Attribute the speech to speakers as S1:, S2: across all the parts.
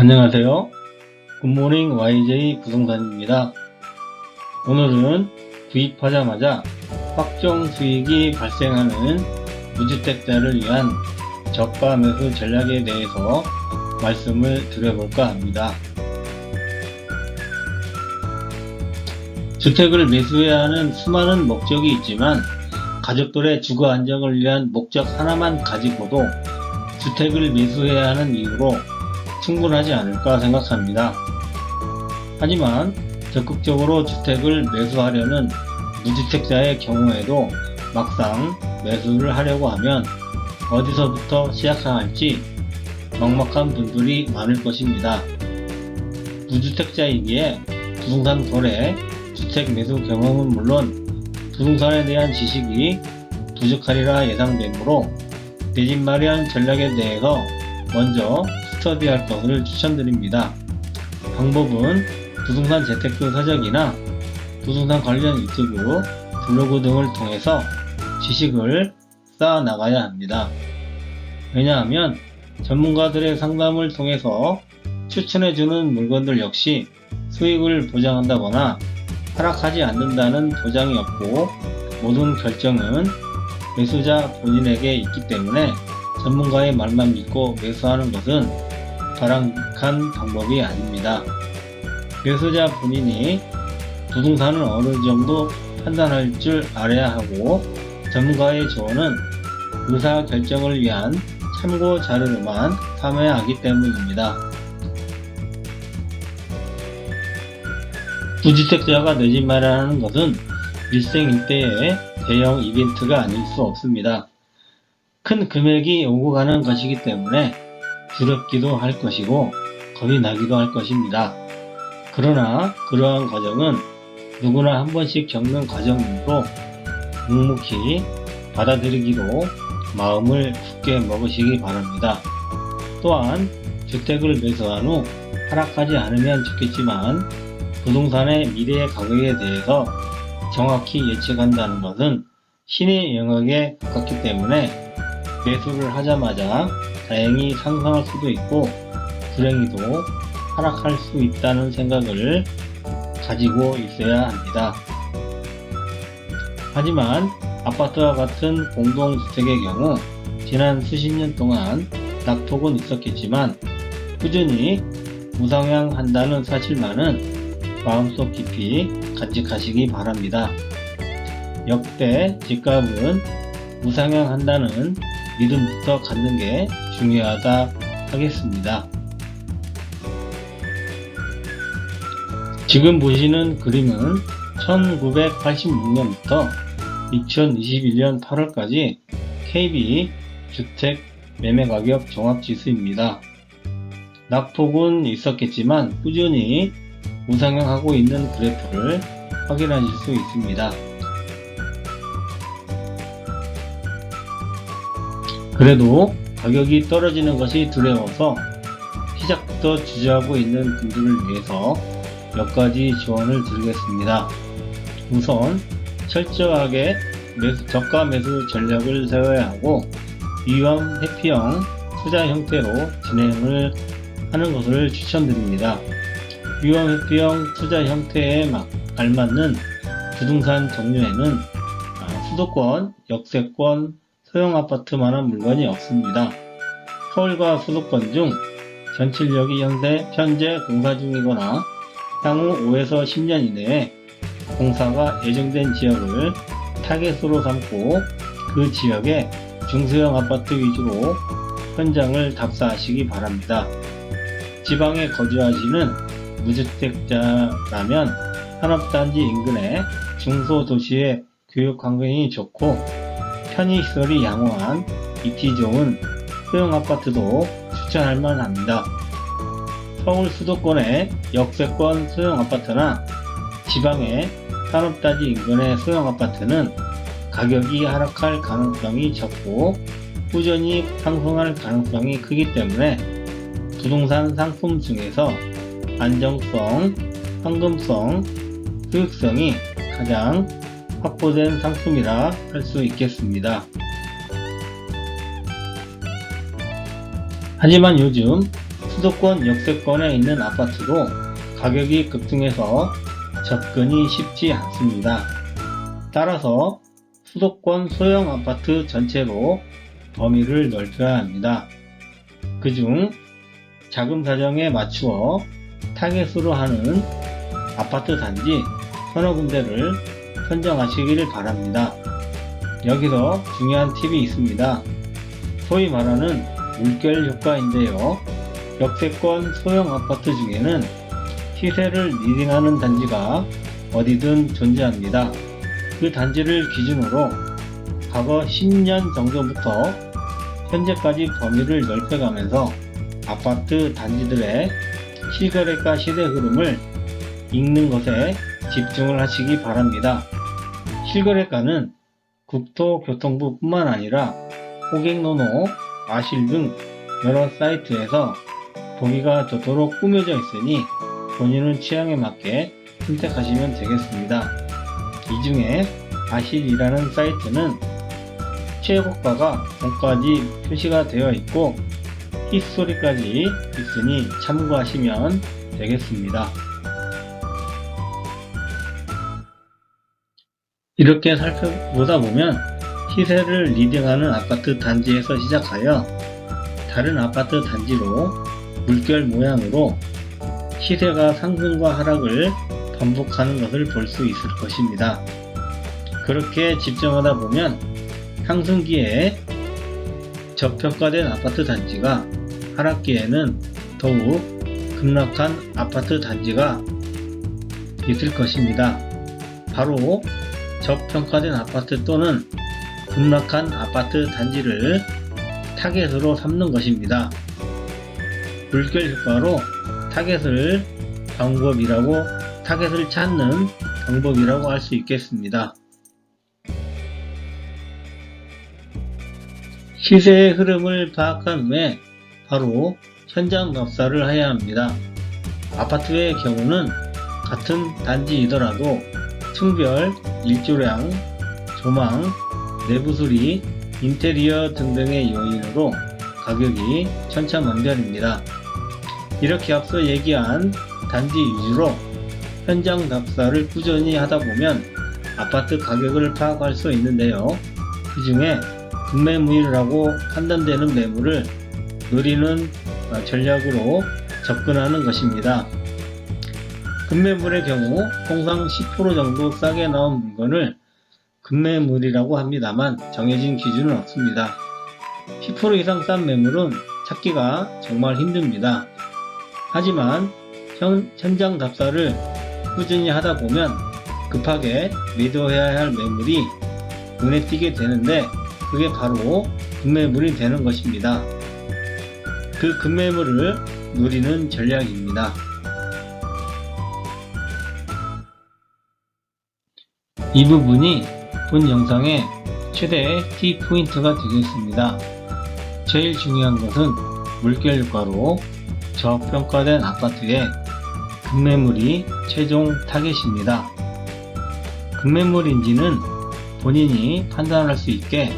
S1: 안녕하세요. 굿모닝 YJ 부동산입니다. 오늘은 구입하자마자 확정 수익이 발생하는 무주택자를 위한 저가 매수 전략에 대해서 말씀을 드려볼까 합니다. 주택을 매수해야 하는 수많은 목적이 있지만 가족들의 주거 안정을 위한 목적 하나만 가지고도 주택을 매수해야 하는 이유로 충분하지 않을까 생각합니다. 하지만 적극적으로 주택을 매수하려는 무주택자의 경우에도 막상 매수를 하려고 하면 어디서부터 시작해야 할지 막막한 분들이 많을 것입니다. 무주택자이기에 부동산 거래, 주택 매수 경험은 물론 부동산에 대한 지식이 부족하리라 예상되므로 내 집 마련 전략에 대해서 먼저 스터디할 것을 추천드립니다. 방법은 부동산 재테크 서적이나 부동산 관련 유튜브, 블로그 등을 통해서 지식을 쌓아 나가야 합니다. 왜냐하면 전문가들의 상담을 통해서 추천해주는 물건들 역시 수익을 보장한다거나 하락하지 않는다는 보장이 없고 모든 결정은 매수자 본인에게 있기 때문에 전문가의 말만 믿고 매수하는 것은 바람직한 방법이 아닙니다. 매수자 본인이 부동산을 어느 정도 판단할 줄 알아야 하고 전문가의 조언은 의사결정을 위한 참고 자료로만 삼아야 하기 때문입니다. 무주택자가 내 집 마련하는 것은 일생일대의 대형 이벤트가 아닐 수 없습니다. 큰 금액이 오고 가는 것이기 때문에 두렵기도 할 것이고 겁이 나기도 할 것입니다. 그러나 그러한 과정은 누구나 한 번씩 겪는 과정이므로 묵묵히 받아들이기로 마음을 굳게 먹으시기 바랍니다. 또한 주택을 매수한 후 하락하지 않으면 좋겠지만 부동산의 미래 가격에 대해서 정확히 예측한다는 것은 신의 영역에 가깝기 때문에 매수를 하자마자 다행히 상승할 수도 있고 불행히도 하락할 수 있다는 생각을 가지고 있어야 합니다. 하지만 아파트와 같은 공동주택의 경우 지난 수십 년 동안 낙폭은 있었겠지만 꾸준히 우상향한다는 사실만은 마음속 깊이 간직하시기 바랍니다. 역대 집값은 우상향한다는 믿음부터 갖는 게 중요하다 하겠습니다. 지금 보시는 그림은 1986년부터 2021년 8월까지 KB 주택 매매가격 종합지수입니다. 낙폭은 있었겠지만 꾸준히 우상향하고 있는 그래프를 확인하실 수 있습니다. 그래도 가격이 떨어지는 것이 두려워서 시작부터 주저하고 있는 분들을 위해서 몇 가지 조언을 드리겠습니다. 우선 철저하게 저가 매수 전략을 세워야 하고 위험 회피형 투자 형태로 진행을 하는 것을 추천드립니다. 위험 회피형 투자 형태에 알맞는 부동산 종류에는 수도권, 역세권, 소형 아파트만한 물건이 없습니다. 서울과 수도권 중 전철역이 현재 공사 중이거나 향후 5에서 10년 이내에 공사가 예정된 지역을 타겟으로 삼고 그 지역에 중소형 아파트 위주로 현장을 답사하시기 바랍니다. 지방에 거주하시는 무주택자라면 산업단지 인근의 중소도시의 교육 환경이 좋고 편의시설이 양호한 입지 좋은 소형 아파트도 추천할 만합니다. 서울 수도권의 역세권 소형 아파트나 지방의 산업단지 인근의 소형 아파트는 가격이 하락할 가능성이 적고 꾸준히 상승할 가능성이 크기 때문에 부동산 상품 중에서 안정성, 황금성, 수익성이 가장 확보된 상품이라 할 수 있겠습니다. 하지만 요즘 수도권 역세권에 있는 아파트도 가격이 급등해서 접근이 쉽지 않습니다. 따라서 수도권 소형 아파트 전체로 범위를 넓혀야 합니다. 그중 자금 사정에 맞추어 타겟으로 하는 아파트 단지 서너 군데를 선정하시기를 바랍니다. 여기서 중요한 팁이 있습니다. 소위 말하는 물결 효과인데요. 역세권 소형 아파트 중에는 시세를 리딩하는 단지가 어디든 존재합니다. 그 단지를 기준으로 과거 10년 정도부터 현재까지 범위를 넓혀가면서 아파트 단지들의 실거래가 시세 흐름을 읽는 것에 집중을 하시기 바랍니다. 실거래가는 국토교통부 뿐만 아니라 호갱노노, 마실 등 여러 사이트에서 보기가 좋도록 꾸며져 있으니 본인의 취향에 맞게 선택하시면 되겠습니다. 이 중에 아실이라는 사이트는 최고가가 공까지 표시가 되어 있고 히스토리까지 있으니 참고하시면 되겠습니다. 이렇게 살펴보다 보면 시세를 리딩하는 아파트 단지에서 시작하여 다른 아파트 단지로 물결 모양으로 시세가 상승과 하락을 반복하는 것을 볼 수 있을 것입니다. 그렇게 집중하다 보면 상승기에 저평가된 아파트 단지가 하락기에는 더욱 급락한 아파트 단지가 있을 것입니다. 바로 저평가된 아파트 또는 급락한 아파트 단지를 타겟으로 삼는 것입니다. 물결 효과로 타겟을 찾는 방법이라고 할 수 있겠습니다. 시세의 흐름을 파악한 후에 바로 현장 답사를 해야 합니다. 아파트의 경우는 같은 단지이더라도 층별, 일조량, 조망, 내부 수리, 인테리어 등등의 요인으로 가격이 천차만별입니다. 이렇게 앞서 얘기한 단지 위주로 현장 답사를 꾸준히 하다 보면 아파트 가격을 파악할 수 있는데요. 그 중에 급매물이라고 판단되는 매물을 노리는 전략으로 접근하는 것입니다. 급매물의 경우 통상 10% 정도 싸게 나온 물건을 급매물이라고 합니다만 정해진 기준은 없습니다. 10% 이상 싼 매물은 찾기가 정말 힘듭니다. 하지만 현장 답사를 꾸준히 하다 보면 급하게 매도해야 할 매물이 눈에 띄게 되는데 그게 바로 급매물이 되는 것입니다. 그 급매물을 노리는 전략입니다. 이 부분이 본 영상의 최대의 키포인트가 되겠습니다. 제일 중요한 것은 물결 효과로 저평가된 아파트의 급매물이 최종 타겟입니다. 급매물인지는 본인이 판단할 수 있게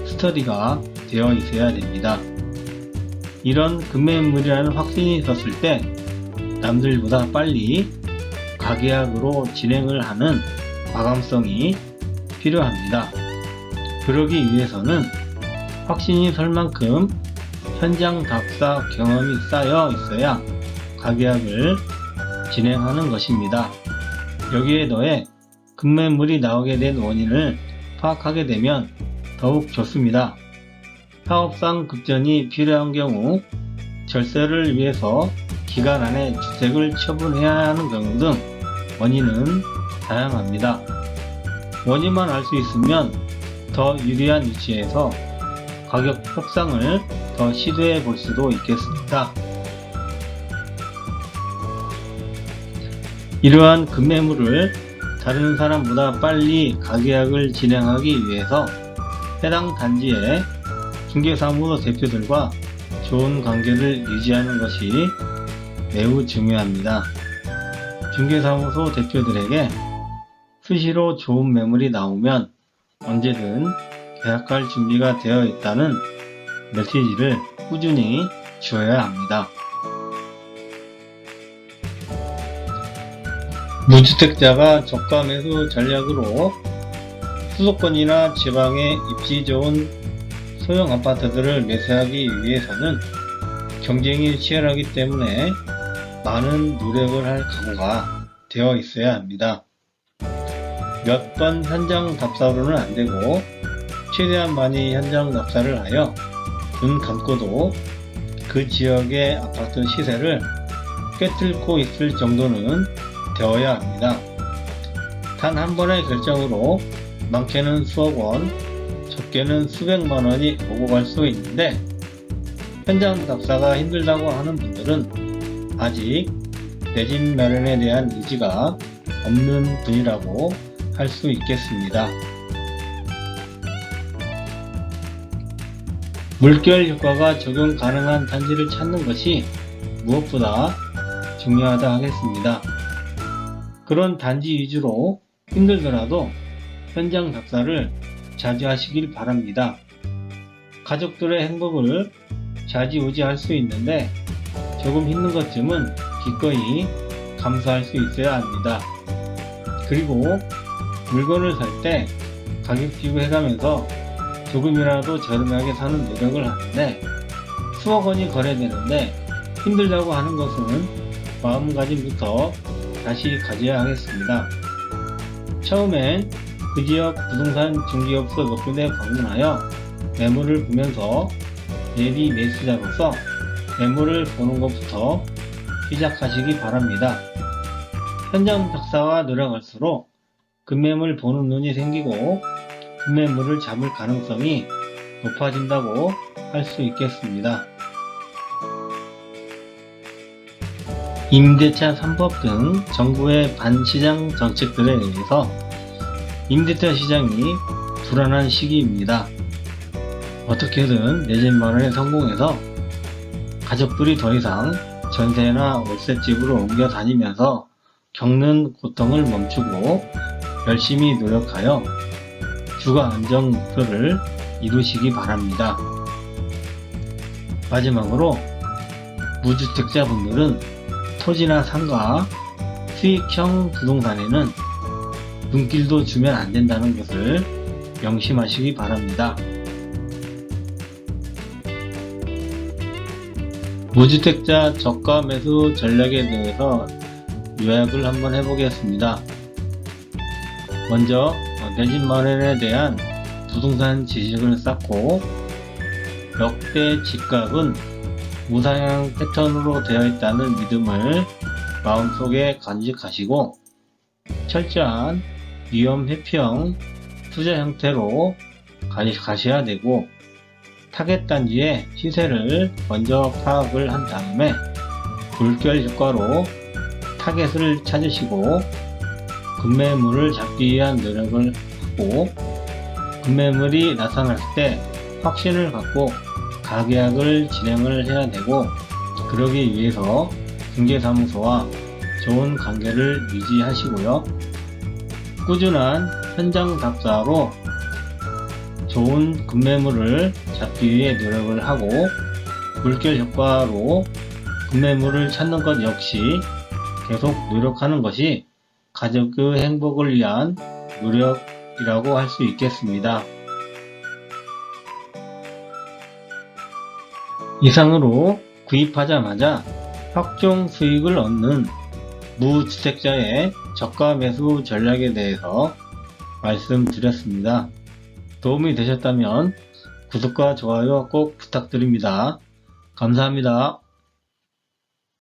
S1: 스터디가 되어 있어야 됩니다. 이런 급매물이라는 확신이 있었을 때 남들보다 빨리 가계약으로 진행을 하는 과감성이 필요합니다. 그러기 위해서는 확신이 설 만큼 현장 답사 경험이 쌓여 있어야 가계약을 진행하는 것입니다. 여기에 더해 급매물이 나오게 된 원인을 파악하게 되면 더욱 좋습니다. 사업상 급전이 필요한 경우, 절세를 위해서 기간 안에 주택을 처분해야 하는 경우 등 원인은 다양합니다. 원인만 알 수 있으면 더 유리한 위치에서 가격 협상을 더 시도해 볼 수도 있겠습니다. 이러한 급매물을 다른 사람보다 빨리 가계약을 진행하기 위해서 해당 단지의 중개사무소 대표들과 좋은 관계를 유지하는 것이 매우 중요합니다. 중개사무소 대표들에게 수시로 좋은 매물이 나오면 언제든 계약할 준비가 되어 있다는 메시지를 꾸준히 주어야 합니다. 무주택자가 저가 매수 전략으로 수도권이나 지방에 입지 좋은 소형 아파트들을 매수하기 위해서는 경쟁이 치열하기 때문에 많은 노력을 할 각오가 되어 있어야 합니다. 몇 번 현장 답사로는 안되고 최대한 많이 현장 답사를 하여 눈 감고도 그 지역의 아파트 시세를 꿰뚫고 있을 정도는 되어야 합니다. 단 한 번의 결정으로 많게는 수억 원, 적게는 수백만 원이 오고 갈 수 있는데 현장 답사가 힘들다고 하는 분들은 아직 내 집 마련에 대한 의지가 없는 분이라고 할 수 있겠습니다. 물결 효과가 적용 가능한 단지를 찾는 것이 무엇보다 중요하다 하겠습니다. 그런 단지 위주로 힘들더라도 현장 답사를 자주 하시길 바랍니다. 가족들의 행복을 좌지우지할 수 있는데 조금 힘든 것쯤은 기꺼이 감수할 수 있어야 합니다. 그리고 물건을 살 때 가격 비교해가면서 조금이라도 저렴하게 사는 노력을 하는데 수억 원이 거래되는데 힘들다고 하는 것은 마음가짐부터 다시 가져야 하겠습니다. 처음엔 그 지역 부동산 중개업소 몇 군데 방문하여 매물을 보면서 예비 매수자로서 매물을 보는 것부터 시작하시기 바랍니다. 현장 답사와 노력할수록 급매물 보는 눈이 생기고 급매물을 잡을 가능성이 높아진다고 할 수 있겠습니다. 임대차 3법 등 정부의 반시장 정책들에 의해서 임대차 시장이 불안한 시기입니다. 어떻게든 내 집 마련에 성공해서 가족들이 더 이상 전세나 월세집으로 옮겨 다니면서 겪는 고통을 멈추고 열심히 노력하여 주거 안정 목표를 이루시기 바랍니다. 마지막으로 무주택자분들은 토지나 상가, 수익형 부동산에는 눈길도 주면 안 된다는 것을 명심하시기 바랍니다. 무주택자 저가 매수 전략에 대해서 요약을 한번 해보겠습니다. 먼저 내 집 마련에 대한 부동산 지식을 쌓고 역대 집값은 우상향 패턴으로 되어 있다는 믿음을 마음속에 간직하시고 철저한 위험 회피형 투자 형태로 가셔야 되고 타겟 단지의 시세를 먼저 파악을 한 다음에 물결 효과로 타겟을 찾으시고 급매물을 잡기 위한 노력을 하고 급매물이 나타날 때 확신을 갖고 가계약을 진행을 해야 되고 그러기 위해서 중개사무소와 좋은 관계를 유지하시고요. 꾸준한 현장 답사로 좋은 급매물을 잡기 위해 노력을 하고 물결 효과로 급매물을 찾는 것 역시 계속 노력하는 것이 가족의 행복을 위한 노력이라고 할 수 있겠습니다. 이상으로 구입하자마자 확정 수익을 얻는 무주택자의 저가 매수 전략에 대해서 말씀드렸습니다. 도움이 되셨다면 구독과 좋아요 꼭 부탁드립니다. 감사합니다.